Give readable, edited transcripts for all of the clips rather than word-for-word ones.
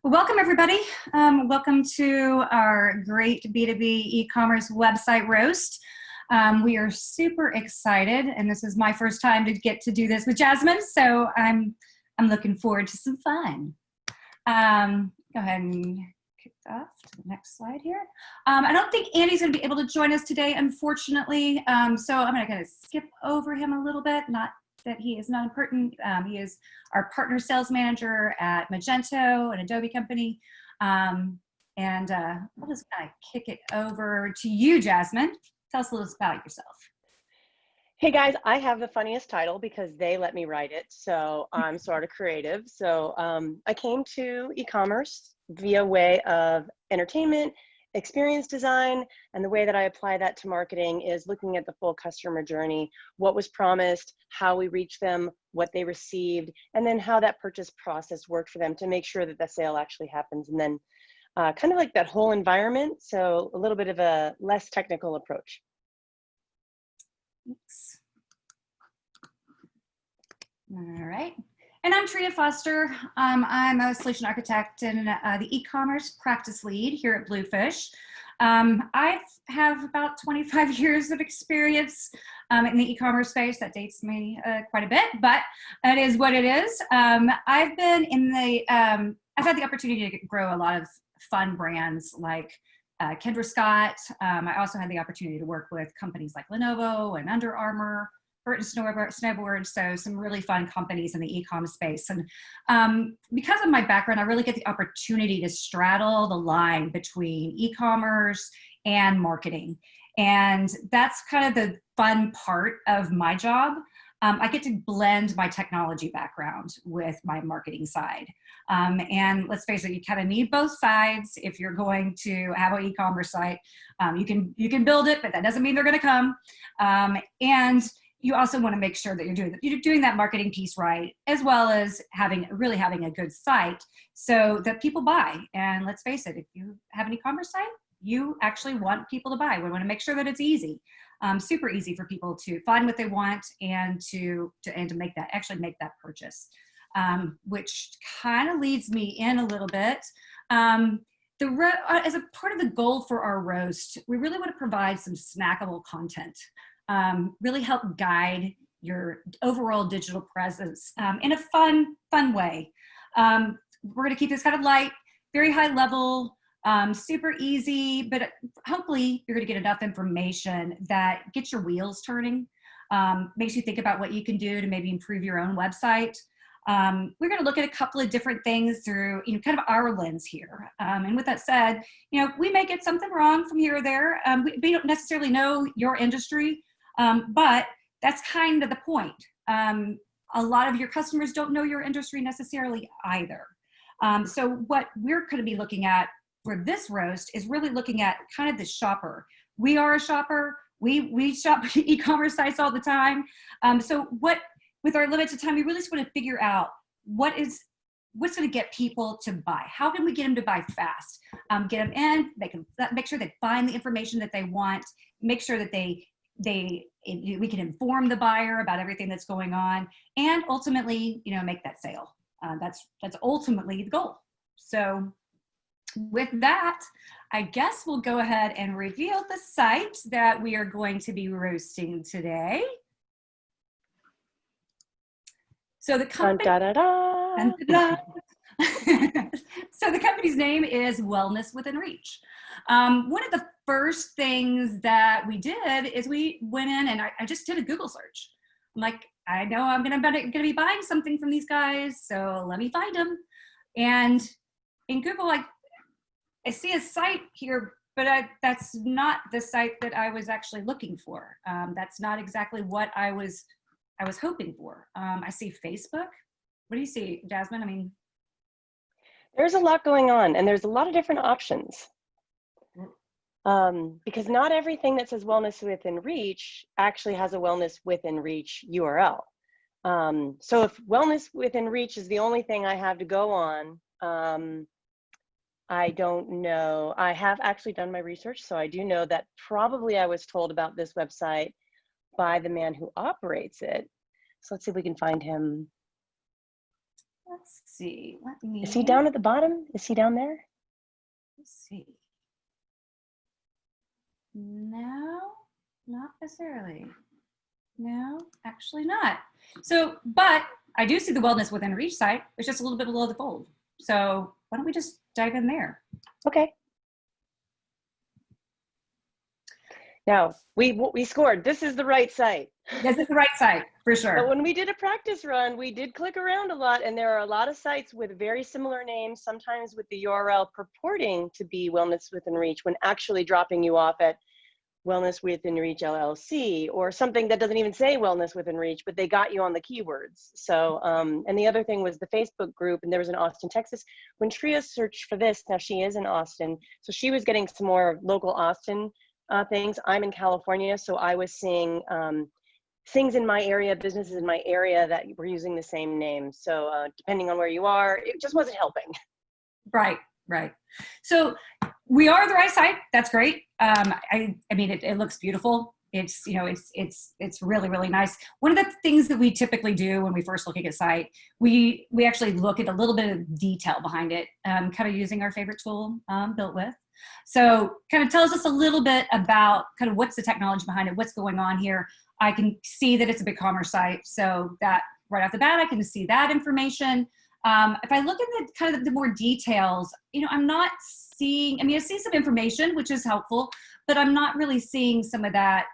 Well, welcome everybody. Welcome to our great B2B e-commerce website roast. We are super excited, and this is my first time to get to do this with Jasmine, so I'm looking forward to some fun. Go ahead and kick off to the next slide here. I don't think Andy's going to be able to join us today, unfortunately, so I'm going to kind of skip over him a little bit. Not that he is not important. He is our partner sales manager at Magento, an Adobe company. We'll just kind of kick it over to you, Jasmine. Tell us a little about yourself. Hey guys, I have the funniest title because they let me write it. So I'm sort of creative. So I came to e-commerce via way of entertainment, experience design, and the way that I apply that to marketing is looking at the full customer journey, what was promised, how we reached them, what they received, and then how that purchase process worked for them to make sure that the sale actually happens. And then kind of like that whole environment, so a little bit of a less technical approach. Thanks. All right. And I'm Tria Foster. I'm a solution architect and the e-commerce practice lead here at Bluefish. I have about 25 years of experience in the e-commerce space. That dates me quite a bit, but it is what it is. I've been in the, I've had the opportunity to grow a lot of fun brands like Kendra Scott. I also had the opportunity to work with companies like Lenovo and Under Armour, Burton Snowboard, so some really fun companies in the e-com space. And because of my background, I really get the opportunity to straddle the line between e-commerce and marketing. And that's kind of the fun part of my job. I get to blend my technology background with my marketing side. And let's face it, you kind of need both sides if you're going to have an e-commerce site. You can build it, but that doesn't mean they're going to come. And you also want to make sure that you're doing that marketing piece right, as well as really having a good site so that people buy. And let's face it, if you have an e-commerce site, you actually want people to buy. We want to make sure that it's easy, super easy for people to find what they want and to make that purchase, which kind of leads me in a little bit. As a part of the goal for our roast, we really want to provide some snackable content. Really help guide your overall digital presence in a fun way. We're going to keep this kind of light, very high level, super easy, but hopefully you're going to get enough information that gets your wheels turning, makes you think about what you can do to maybe improve your own website. We're going to look at a couple of different things through, kind of our lens here. And with that said, we may get something wrong from here or there. We don't necessarily know your industry. But that's kind of the point. A lot of your customers don't know your industry necessarily either. So what we're going to be looking at for this roast is really looking at kind of the shopper. We are a shopper. We shop e-commerce sites all the time. So with our limited time, we really just want to figure out what's going to get people to buy. How can we get them to buy fast? Get them in. They can make sure they find the information that they want. Make sure that we can inform the buyer about everything that's going on, and ultimately, make that sale. That's ultimately the goal. So with that, I guess we'll go ahead and reveal the site that we are going to be roasting today. So the company, so the company's name is Wellness Within Reach. One of the first things that we did is we went in and I just did a Google search. I'm like, I know I'm gonna be buying something from these guys, so let me find them. And in Google, I see a site here, but that's not the site that I was actually looking for. That's not exactly what I was hoping for. I see Facebook. What do you see, Jasmine? I mean, there's a lot going on, and there's a lot of different options. Because not everything that says Wellness Within Reach actually has a Wellness Within Reach URL. So if Wellness Within Reach is the only thing I have to go on, I don't know. I have actually done my research, so I do know that probably I was told about this website by the man who operates it. So let's see if we can find him. Let's see. Is he down at the bottom? Is he down there? Let's see. No, not necessarily. No, actually not. So, but I do see the Wellness Within Reach site. It's just a little bit below the fold. So why don't we just dive in there? Okay. Now, we scored. This is the right site. This is the right site, for sure. But when we did a practice run, we did click around a lot, and there are a lot of sites with very similar names, sometimes with the URL purporting to be Wellness Within Reach, when actually dropping you off at Wellness Within Reach LLC, or something that doesn't even say Wellness Within Reach, but they got you on the keywords. So, and the other thing was the Facebook group, and there was in Austin, Texas. When Tria searched for this, now she is in Austin, so she was getting some more local Austin things. I'm in California, so I was seeing things in my area, businesses in my area that were using the same name. So depending on where you are, it just wasn't helping. Right, right. So we are the right site. That's great. I mean, it looks beautiful. It's, you know, it's really, really nice. One of the things that we typically do when we first looking at a site, we actually look at a little bit of detail behind it, kind of using our favorite tool, Built With. So kind of tells us a little bit about kind of what's the technology behind it, what's going on here. I can see that it's a BigCommerce site, so that right off the bat, I can see that information. If I look at the kind of the more details, you know, I'm not seeing, I mean, I see some information, which is helpful, but I'm not really seeing some of that,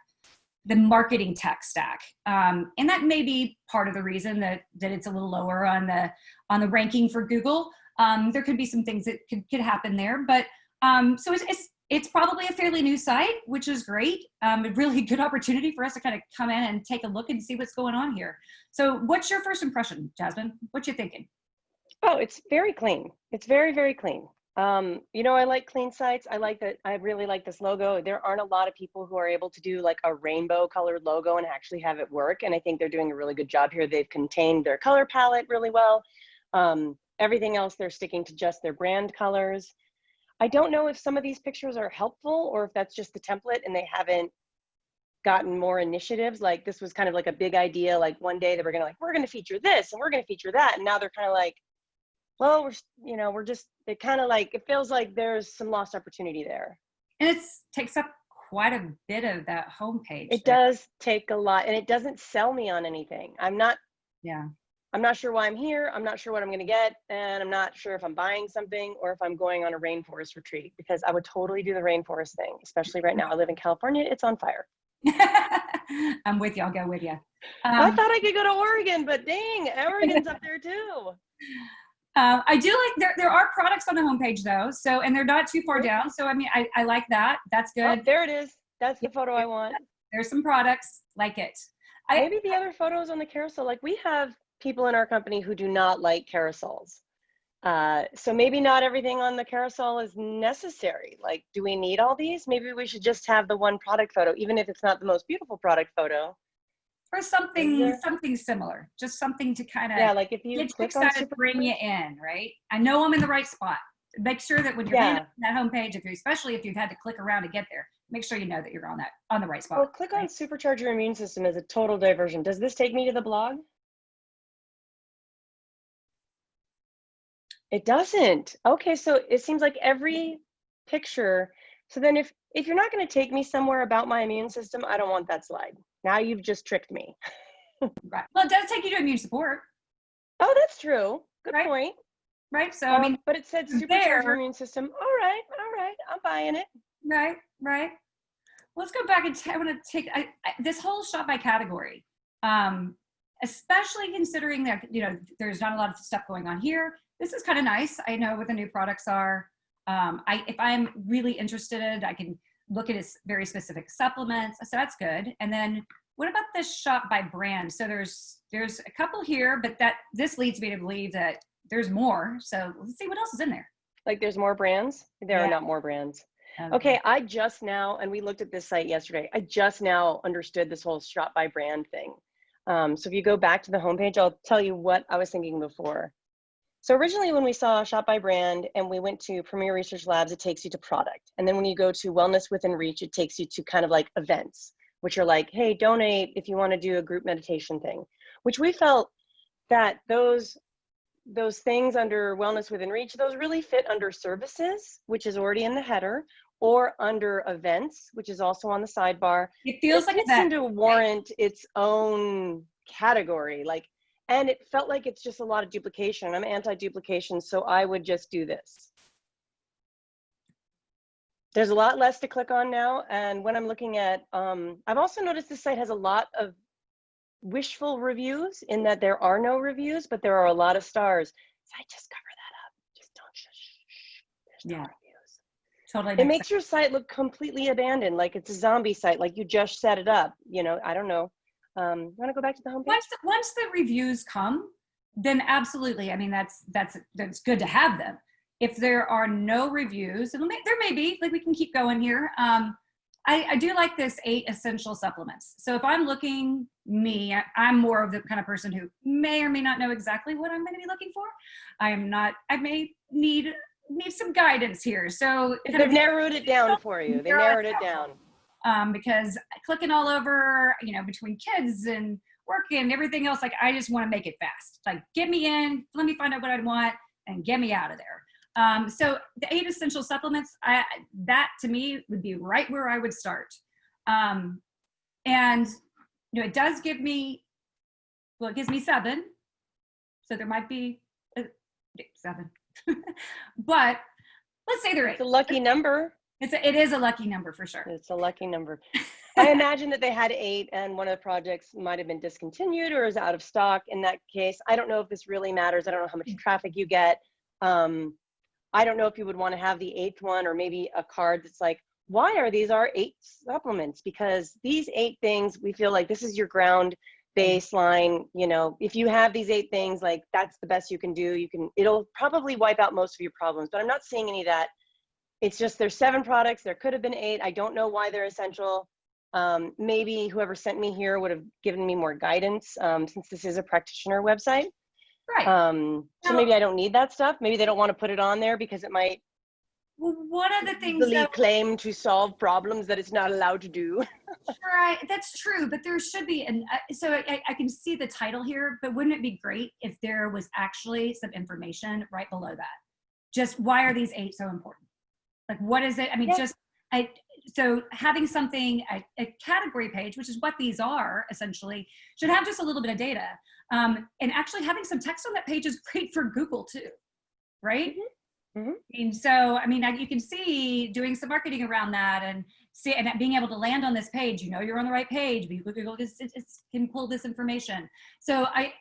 the marketing tech stack. And that may be part of the reason that it's a little lower on the ranking for Google. There could be some things that could happen there, but so it's probably a fairly new site, which is great. A really good opportunity for us to kind of come in and take a look and see what's going on here. So what's your first impression, Jasmine? What you thinking? Oh, it's very clean. It's very, very clean. You know, I like clean sites. I like that. I really like this logo. There aren't a lot of people who are able to do like a rainbow colored logo and actually have it work. And I think they're doing a really good job here. They've contained their color palette really well. Everything else, they're sticking to just their brand colors. I don't know if some of these pictures are helpful or if that's just the template and they haven't gotten more initiatives. Like this was kind of like a big idea. Like one day they were we're going to feature this and we're going to feature that. And now they're kind of like, well, it kind of like, it feels like there's some lost opportunity there. And it takes up quite a bit of that homepage. It does take a lot, and it doesn't sell me on anything. I'm not sure why I'm here. I'm not sure what I'm going to get. And I'm not sure if I'm buying something or if I'm going on a rainforest retreat, because I would totally do the rainforest thing, especially right now. I live in California. It's on fire. I'm with you. I'll go with you. I thought I could go to Oregon, but dang, Oregon's up there too. I do like, there are products on the homepage though. So, and they're not too far down. So, I mean, I like that. That's good. Oh, there it is. That's the photo I want. There's some products, like it. Maybe the other photos on the carousel, like we have people in our company who do not like carousels. So maybe not everything on the carousel is necessary. Like, do we need all these? Maybe we should just have the one product photo, even if it's not the most beautiful product photo. Or something similar, just something to kind of, yeah, like if you click on bring you in, right? I know I'm in the right spot. Make sure that when you're in that homepage, especially if you've had to click around to get there, make sure you know that you're on the right spot. Well, click on Supercharge Your Immune System as a total diversion. Does this take me to the blog? It doesn't. Okay, so it seems like every picture. So then if you're not going to take me somewhere about my immune system, I don't want that slide. Now you've just tricked me. Right. Well, it does take you to immune support. Oh, that's true. Good point. Right. So, I mean, but it said supercharge your immune system. All right. I'm buying it. Right. Let's go back and I want to take this whole shop by category, especially considering that, you know, there's not a lot of stuff going on here. This is kind of nice. I know what the new products are. If I'm really interested in it, I can look at its very specific supplements. So that's good. And then what about this shop by brand? So there's a couple here, but this leads me to believe that there's more. So let's see what else is in there. Like there's more brands? There are not more brands. Okay, I just now, and we looked at this site yesterday, I just now understood this whole shop by brand thing. So if you go back to the homepage, I'll tell you what I was thinking before. So originally when we saw shop by brand and we went to Premier Research Labs, it takes you to product. And then when you go to Wellness Within Reach, it takes you to kind of like events, which are like, hey, donate if you want to do a group meditation thing, which we felt that those those things under Wellness Within Reach, those really fit under services, which is already in the header, or under events, which is also on the sidebar. It feels like fits that into warrant its own category. Like, and it felt like it's just a lot of duplication. I'm anti-duplication, so I would just do this. There's a lot less to click on now. And when I'm looking at, I've also noticed this site has a lot of wishful reviews in that there are no reviews, but there are a lot of stars. So I just cover that up. Just don't shush. There's no reviews. Totally. It makes your site look completely abandoned, like it's a zombie site, like you just set it up. You know, I don't know. You want to go back to the homepage? Once the reviews come, then absolutely. I mean, that's good to have them. If there are no reviews, and there may be, like we can keep going here. I do like this 8 essential supplements. So if I'm looking, I'm more of the kind of person who may or may not know exactly what I'm going to be looking for. I may need some guidance here. So they've narrowed it down for you. They narrowed it down. Because clicking all over, between kids and work and everything else, like I just want to make it fast. Like get me in, let me find out what I want, and get me out of there. So the 8 essential supplements, that to me would be right where I would start. And it does give me, it gives me 7. So there might be 7, but let's say they're 8. It's a lucky number. It is a lucky number for sure. It's a lucky number. I imagine that they had 8 and one of the projects might have been discontinued or is out of stock in that case. I don't know if this really matters. I don't know how much traffic you get. I don't know if you would want to have the 8th one or maybe a card that's like, why are these our 8 supplements? Because these 8 things, we feel like this is your ground baseline. If you have these 8 things, like that's the best you can do. It'll probably wipe out most of your problems, but I'm not seeing any of that. It's just there's 7 products. There could have been 8. I don't know why they're essential. Maybe whoever sent me here would have given me more guidance since this is a practitioner website. Right. So maybe I don't need that stuff. Maybe they don't want to put it on there because it might one of the things that claim to solve problems that it's not allowed to do. Right, that's true, but there should be, and so I can see the title here, but wouldn't it be great if there was actually some information right below that? Just why are these 8 so important? Like, what is it? I mean, so having something, a category page, which is what these are essentially, should have just a little bit of data. And actually having some text on that page is great for Google too, right? Mm-hmm. And so, you can see doing some marketing around that and being able to land on this page, you're on the right page, but Google can pull this information. So I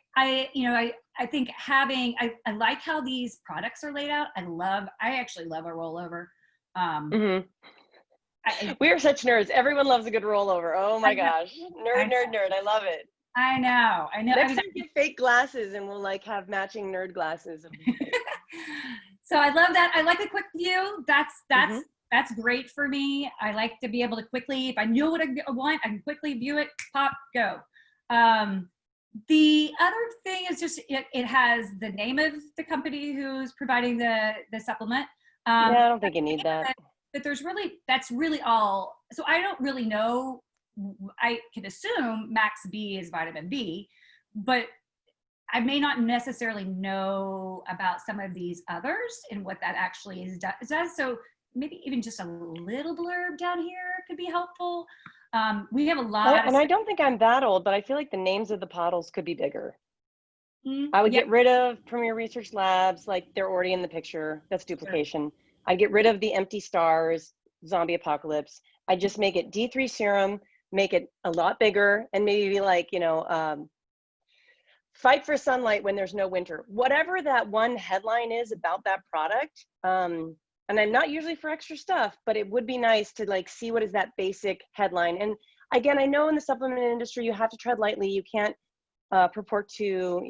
think I like how these products are laid out. I actually love a rollover. We are such nerds. Everyone loves a good rollover. Oh my gosh. Nerd. I love it. I know. Next time get fake glasses and we'll have matching nerd glasses. So I love that. I like a quick view. That's great for me. I like to be able to quickly, if I know what I want, I can quickly view it, pop, go. The other thing is just, it has the name of the company who's providing the supplement. Yeah, I don't think you need that. But that's really all. So I don't really know. I can assume Max B is vitamin B, but I may not necessarily know about some of these others and what that actually does. So maybe even just a little blurb down here could be helpful. We have a lot. And I don't think I'm that old, but I feel like the names of the bottles could be bigger. I would get rid of Premier Research Labs, like they're already in the picture. That's duplication. Sure. I'd get rid of the empty stars, zombie apocalypse. I'd just make it D3 serum, make it a lot bigger, and maybe be like, fight for sunlight when there's no winter. Whatever that one headline is about that product. And I'm not usually for extra stuff, but it would be nice to see what is that basic headline. And again, I know in the supplement industry, you have to tread lightly. You can't purport to,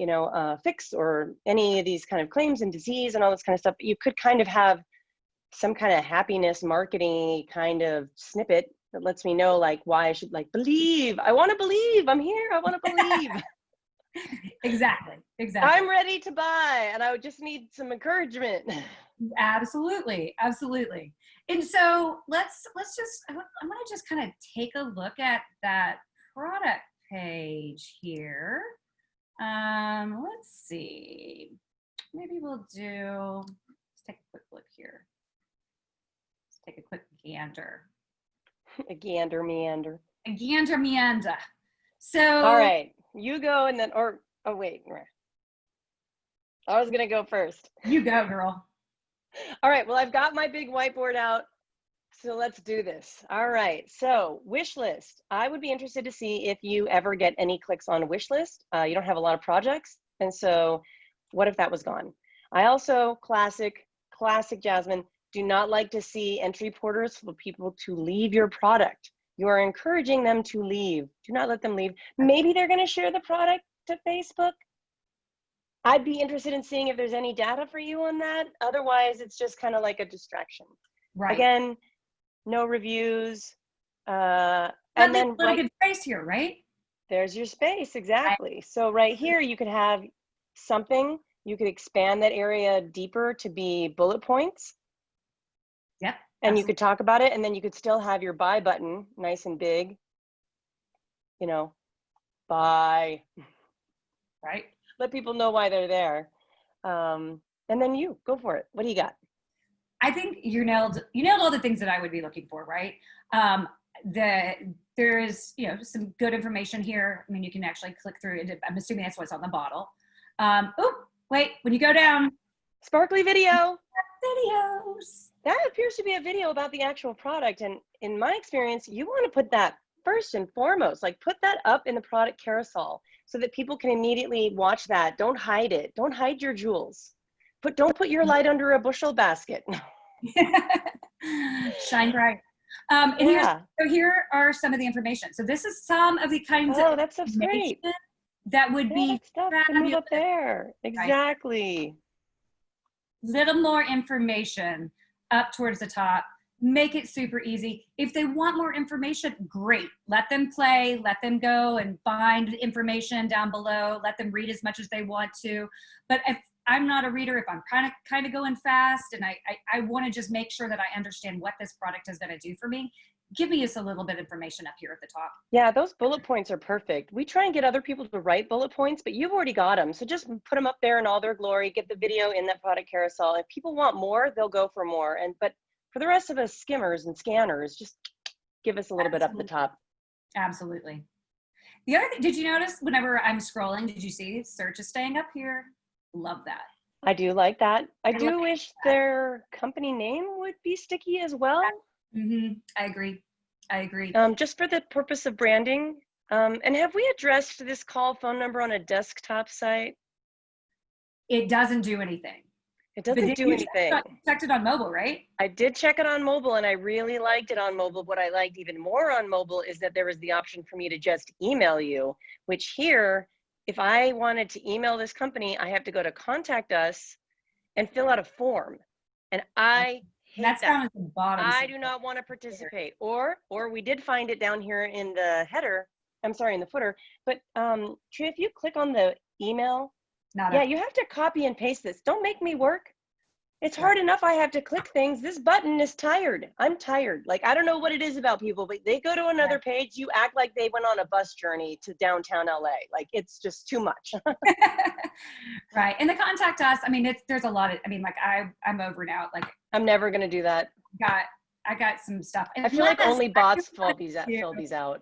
fix or any of these kind of claims and disease and all this kind of stuff. But you could kind of have some kind of happiness marketing kind of snippet that lets me know why I should believe. I want to believe. I'm here. I want to believe. Exactly. I'm ready to buy, and I would just need some encouragement. Absolutely. And so let's just, I want to just kind of take a look at that product page here. Let's see. maybe we'll do, let's take a quick look here. Let's take a quick gander. A gander meander. A gander meander. So. All right, you go and then, oh wait. I was gonna go first. You go, girl. All right, well, I've got my big whiteboard out. So let's do this. All right, so wish list. I would be interested to see if you ever get any clicks on a wish list. You don't have a lot of projects. And so what if that was gone? I also, classic Jasmine, do not like to see entry porters for people to leave your product. You are encouraging them to leave. Do not let them leave. Maybe they're gonna share the product to Facebook. I'd be interested in seeing if there's any data for you on that. Otherwise, it's just kind of like a distraction. Right. Again, no reviews. And then a good space here, right? There's your space, exactly. So right here, you could have something, you could expand that area deeper to be bullet points. Yep. And absolutely. You could talk about it, and then you could still have your buy button nice and big, you know, buy. Right. Let people know why they're there. And then you go for it. What do you got? I think you nailed all the things that I would be looking for, right? There is, some good information here. I mean, you can actually click through it. I'm assuming that's what's on the bottle. Oh, wait, when you go down. Sparkly video. Videos. That appears to be a video about the actual product. And in my experience, you want to put that first and foremost, like put that up in the product carousel so that people can immediately watch that. Don't hide it. Don't hide your jewels. Don't put your light under a bushel basket. Shine bright. And here are some of the information. So this is some of the kinds of that stuff's great. That would be stuff can move up there. Exactly. Right. Little more information up towards the top. Make it super easy. If they want more information, great. Let them play, let them go and find information down below. Let them read as much as they want to. But if I'm not a reader, if I'm kind of going fast and I want to just make sure that I understand what this product is going to do for me, give me just a little bit of information up here at the top. Yeah, those bullet points are perfect. We try and get other people to write bullet points, but you've already got them. So just put them up there in all their glory, get the video in that product carousel. If people want more, they'll go for more. But for the rest of us skimmers and scanners, just give us a little bit up the top. Absolutely. The other thing, did you notice whenever I'm scrolling, did you see search is staying up here? Love that. I do like that. I do wish their company name would be sticky as well. Mm-hmm. I agree. Just for the purpose of branding. And have we addressed this call phone number on a desktop site? It doesn't do anything. It doesn't do anything. Checked it on mobile, right? I did check it on mobile and I really liked it on mobile. What I liked even more on mobile is that there was the option for me to just email you, which here, if I wanted to email this company, I have to go to contact us and fill out a form. And I hate that. Down at the bottom. I do not want to participate. Or we did find it down here in the header. I'm sorry, in the footer. But Tria, if you click on the email, you have to copy and paste this. Don't make me work. It's hard enough I have to click things. This button is tired. I'm tired. Like, I don't know what it is about people, but they go to another page, you act like they went on a bus journey to downtown LA. Like, it's just too much. Right. And the contact us, I mean, there's a lot of, I mean, like I'm over now. Like, I'm never going to do that. I got some stuff. I feel like only bots fill these out.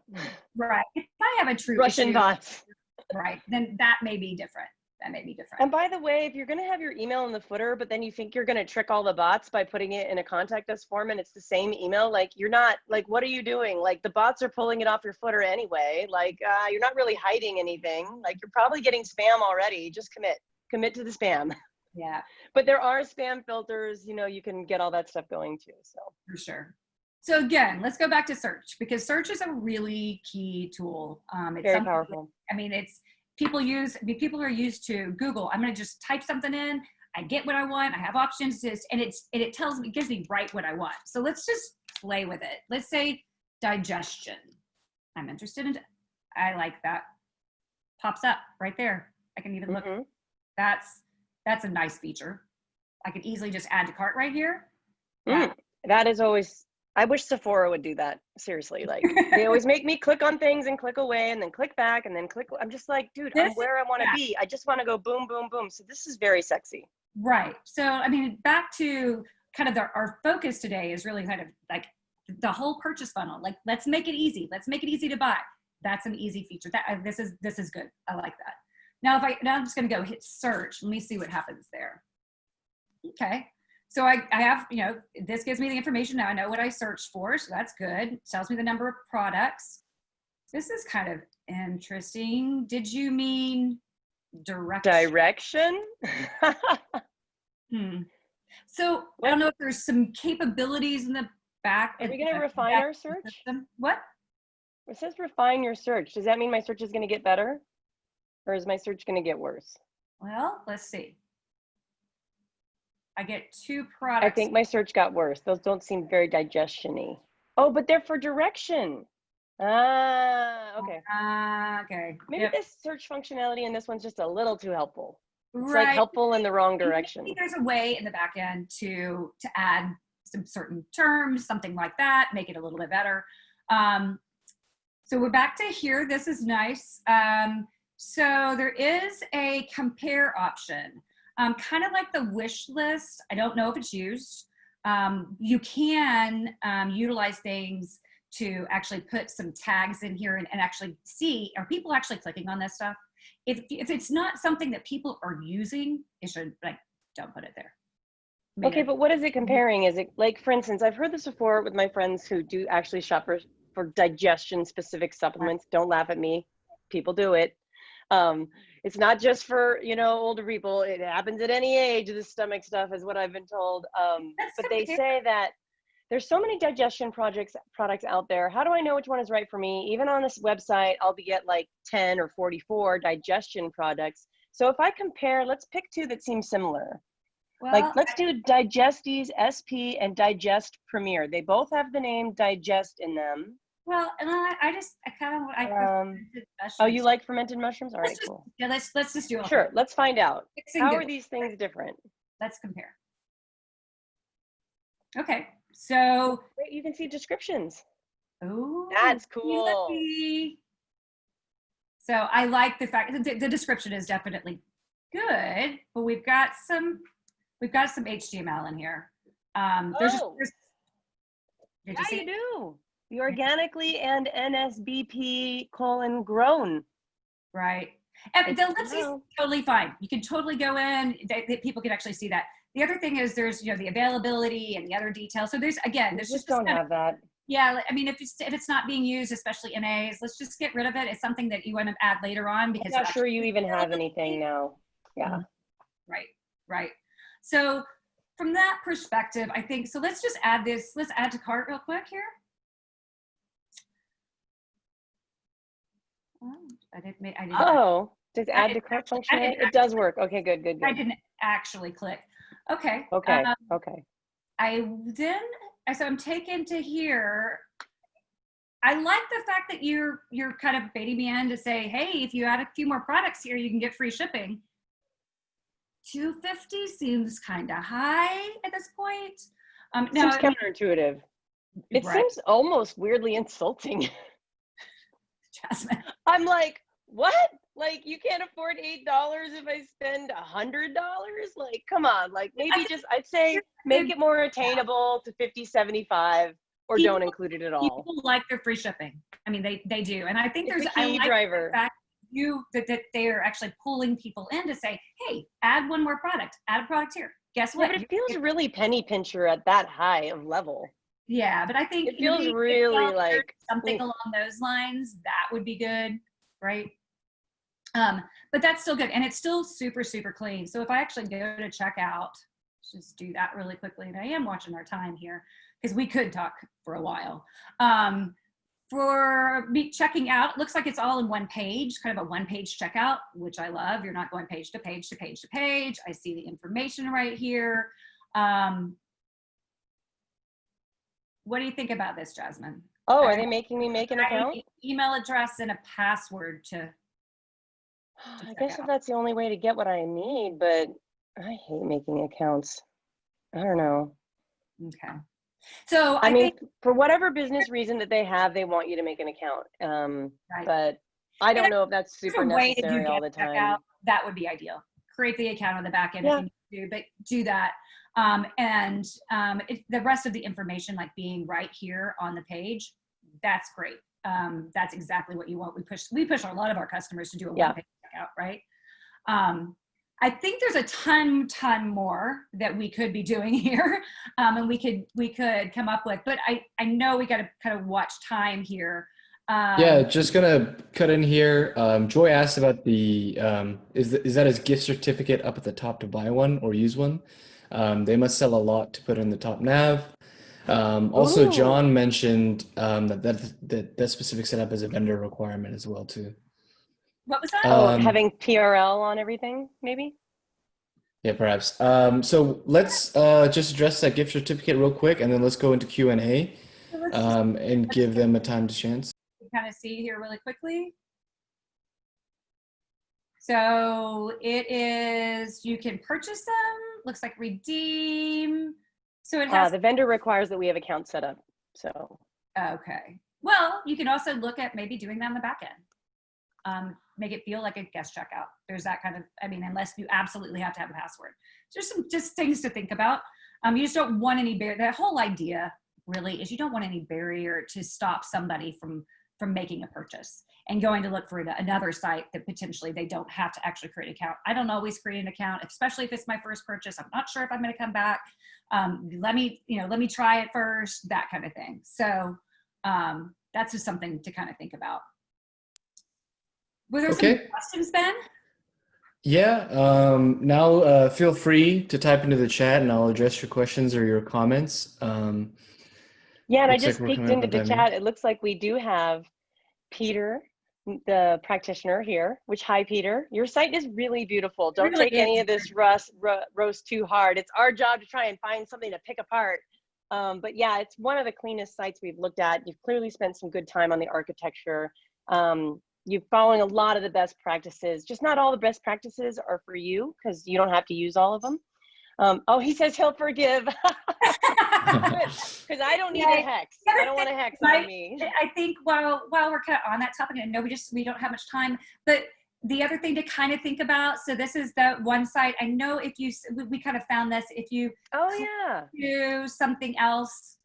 Right. If I have a true Russian bots. Right. Then that may be different. And by the way, if you're going to have your email in the footer, but then you think you're going to trick all the bots by putting it in a contact us form and it's the same email, like you're not, like, what are you doing? Like, the bots are pulling it off your footer anyway. Like, you're not really hiding anything. Like, you're probably getting spam already. Just commit to the spam. Yeah. But there are spam filters, you can get all that stuff going too. So for sure. So again, let's go back to search, because search is a really key tool. It's very powerful. I mean, people are used to Google. I'm going to just type something in. I get what I want. I have options, and it gives me right what I want. So let's just play with it. Let's say digestion. I'm interested in. I like that. Pops up right there. I can even look. That's a nice feature. I could easily just add to cart right here. That is always I wish Sephora would do that. Seriously, like they always make me click on things and click away and then click back and then click. I'm just like, dude, I'm where I want to be. I just want to go boom, boom, boom. So this is very sexy. Right. So, I mean, back to kind of our focus today is really kind of like the whole purchase funnel. Like, let's make it easy. Let's make it easy to buy. That's an easy feature. This is good. I like that. Now, now I'm just going to go hit search. Let me see what happens there. Okay. So I have, you know, this gives me the information. Now I know what I searched for. So that's good. It tells me the number of products. This is kind of interesting. Did you mean direction? So I don't know if there's some capabilities in the back. Are we going to refine our search? System. What? It says refine your search. Does that mean my search is going to get better? Or is my search going to get worse? Well, let's see. I get 2 products. I think my search got worse. Those don't seem very digestion-y. Oh, but they're for direction. Ah, okay. Okay. Maybe this search functionality in this one's just a little too helpful. It's right. like helpful in the wrong direction. Maybe there's a way in the back end to add some certain terms, something like that, make it a little bit better. So we're back to here. This is nice. So there is a compare option, kind of like the wish list. I don't know if it's used. You can utilize things to actually put some tags in here and actually see, are people actually clicking on this stuff? If it's not something that people are using, it should, like, don't put it there. Okay, but what is it comparing? Is it, like, for instance, I've heard this before with my friends who do actually shop for digestion specific supplements. Don't laugh at me. People do it. It's not just for, you know, older people. It happens at any age. The stomach stuff is what I've been told. But they say that there's so many digestion products out there. How do I know which one is right for me? Even on this website, I'll be at like 10 or 44 digestion products. So if I compare, let's pick 2 that seem similar. Well, like, let's do Digesties SP and Digest Premier. They both have the name Digest in them. Well, and I kind of oh, you like fermented mushrooms? All right, cool. Yeah, let's just do it. Sure, let's find out. How are these things different? Let's compare. Okay, so wait, you can see descriptions. Oh, that's cool. So I like the fact that the description is definitely good, but we've got some HTML in here. There's yeah, you do. The organically and NSBP : grown. Right. And the ellipses is totally fine. You can totally go in, people can actually see that. The other thing is there's, you know, the availability and the other details. So there's just don't have that. Yeah, I mean, if it's not being used, especially NAs, let's just get rid of it. It's something that you want to add later on because I'm not sure you even have anything now. Yeah. Right. So from that perspective, I think, so let's just add this. Let's add to cart real quick here. Oh, does add to cart functionality? It does work. Okay, good. I didn't actually click. Okay. Okay. So I'm taken to here. I like the fact that you're kind of baiting me in to say, hey, if you add a few more products here, you can get free shipping. $250 seems kind of high at this point. Now, seems counterintuitive. It seems almost weirdly insulting. Jasmine. I'm like, what? Like, you can't afford $8 if I spend $100? Like, come on. Like, maybe I'd say make it more attainable to $50, $75, or don't include it at all. People like their free shipping. I mean, they do. And I think it's a key driver. The fact that they are actually pulling people in to say, hey, add one more product, add a product here. Guess what? Yeah, but it feels really penny pincher at that high of level. Yeah, but I think it feels really like something along those lines, that would be good, right? But that's still good. And it's still super, super clean. So if I actually go to checkout, let's just do that really quickly. And I am watching our time here because we could talk for a while. For me checking out, it looks like it's all in one page, kind of a one-page checkout, which I love. You're not going page to page to page to page. I see the information right here. What do you think about this, Jasmine? Oh, are they making me make an account? Email address and a password to I guess if that's the only way to get what I need, but I hate making accounts. I don't know. Okay. So I I mean, think, for whatever business reason that they have, they want you to make an account. right. But I And don't know if that's there's super a way to do necessary all guest the checkout. time. That would be ideal. Create the account on the back end if Yeah. you need to, but do that. The rest of the information, like being right here on the page, that's great. That's exactly what you want. We push a lot of our customers to do a one-page checkout, right? I think there's a ton more that we could be doing here, and we could come up with. But I know we got to kind of watch time here. Yeah, just gonna cut in here. Joy asked about the is that his gift certificate up at the top to buy one or use one? They must sell a lot to put in the top nav. Also, Ooh. John mentioned that specific setup is a vendor requirement as well too. What was that? Oh, having PRL on everything, maybe? Yeah, perhaps. So let's just address that gift certificate real quick, and then let's go into Q&A So and let's give them a time to chance. kind of see here really quickly. So it is, you can purchase them, looks like redeem. So it has, The vendor requires that we have accounts set up. So okay. Well, you can also look at maybe doing that on the back end. Make it feel like a guest checkout. There's that kind of, I mean, unless you absolutely have to have a password. There's some just things to think about. You just don't want any barrier. That whole idea really is you don't want any barrier to stop somebody from making a purchase and going to look for another site that potentially they don't have to actually create an account. I don't always create an account, especially if it's my first purchase. I'm not sure if I'm going to come back. Let me try it first, that kind of thing. So that's just something to kind of think about. Were there some questions, Ben? Yeah, now feel free to type into the chat and I'll address your questions or your comments. yeah, and I just peeked into the chat. It looks like we do have Peter, the practitioner here, which, hi, Peter. Your site is really beautiful. Don't take any of this roast too hard. It's our job to try and find something to pick apart. But yeah, it's one of the cleanest sites we've looked at. You've clearly spent some good time on the architecture. You're following a lot of the best practices. Just not all the best practices are for you because you don't have to use all of them. Oh, he says he'll forgive. Because I don't need a hex. I don't want a hex on me. I think while we're kind of on that topic, and I know we don't have much time, but the other thing to kind of think about, so this is the one site. I know if we kind of found this, if you do something else,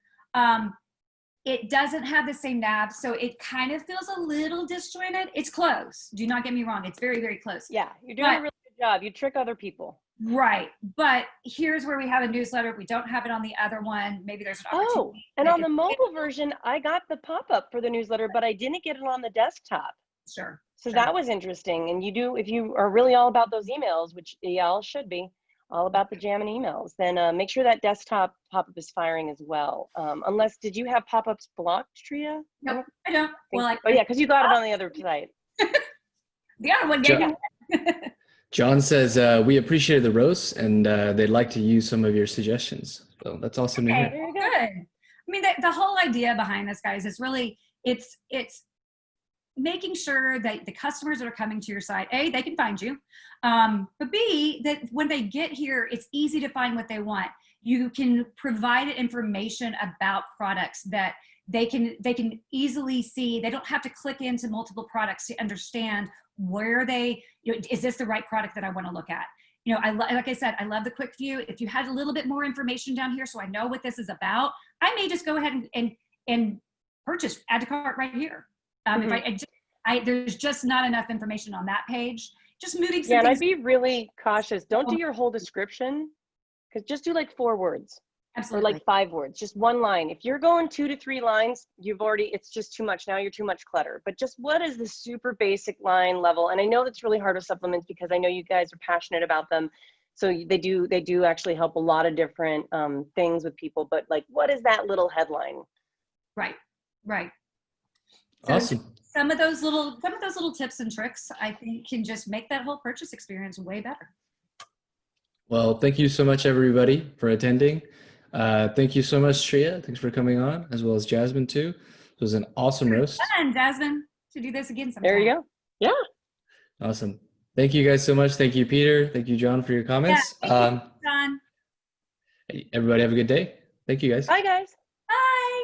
it doesn't have the same nav, so it kind of feels a little disjointed. It's close. Do not get me wrong. It's very, very close. Yeah, you're doing a really good job. You trick other people. Right. But here's where we have a newsletter. We don't have it on the other one. Maybe there's an opportunity. Oh, and on the mobile version, I got the pop-up for the newsletter, but I didn't get it on the desktop. Sure. So that was interesting. And you do, if you are really all about those emails, which y'all should be, all about the jamming emails, then make sure that desktop pop-up is firing as well. Unless, did you have pop-ups blocked, Tria? No, I don't. Well, oh yeah, because you got it on the other site. The other one gave me. John says, we appreciated the roast and they'd like to use some of your suggestions. So that's awesome to hear. Good. I mean, the whole idea behind this, guys, is really, it's making sure that the customers that are coming to your site, A, they can find you, but B, that when they get here, it's easy to find what they want. You can provide information about products that they can easily see. They don't have to click into multiple products to understand where is this the right product that I want to look at? Like I said, I love the quick view. If you had a little bit more information down here so I know what this is about, I may just go ahead and purchase, add to cart right here. If there's just not enough information on that page, just moving some and things. I'd be really cautious. Don't do your whole description, because just do like 4 words. Absolutely. Or like 5 words, just 1 line. If you're going 2 to 3 lines, it's just too much. Now you're too much clutter. But just what is the super basic line level? And I know that's really hard with supplements because I know you guys are passionate about them. So they do actually help a lot of different things with people. But like, what is that little headline? Right. So awesome. Some of those little tips and tricks, I think, can just make that whole purchase experience way better. Well, thank you so much, everybody, for attending. Thank you so much, Tria. Thanks for coming on, as well as Jasmine, too. It was an awesome roast. Fun, Jasmine, to do this again sometime. There you go. Yeah. Awesome. Thank you guys so much. Thank you, Peter. Thank you, John, for your comments. Yeah, thank you, John. Everybody have a good day. Thank you, guys. Bye, guys. Bye.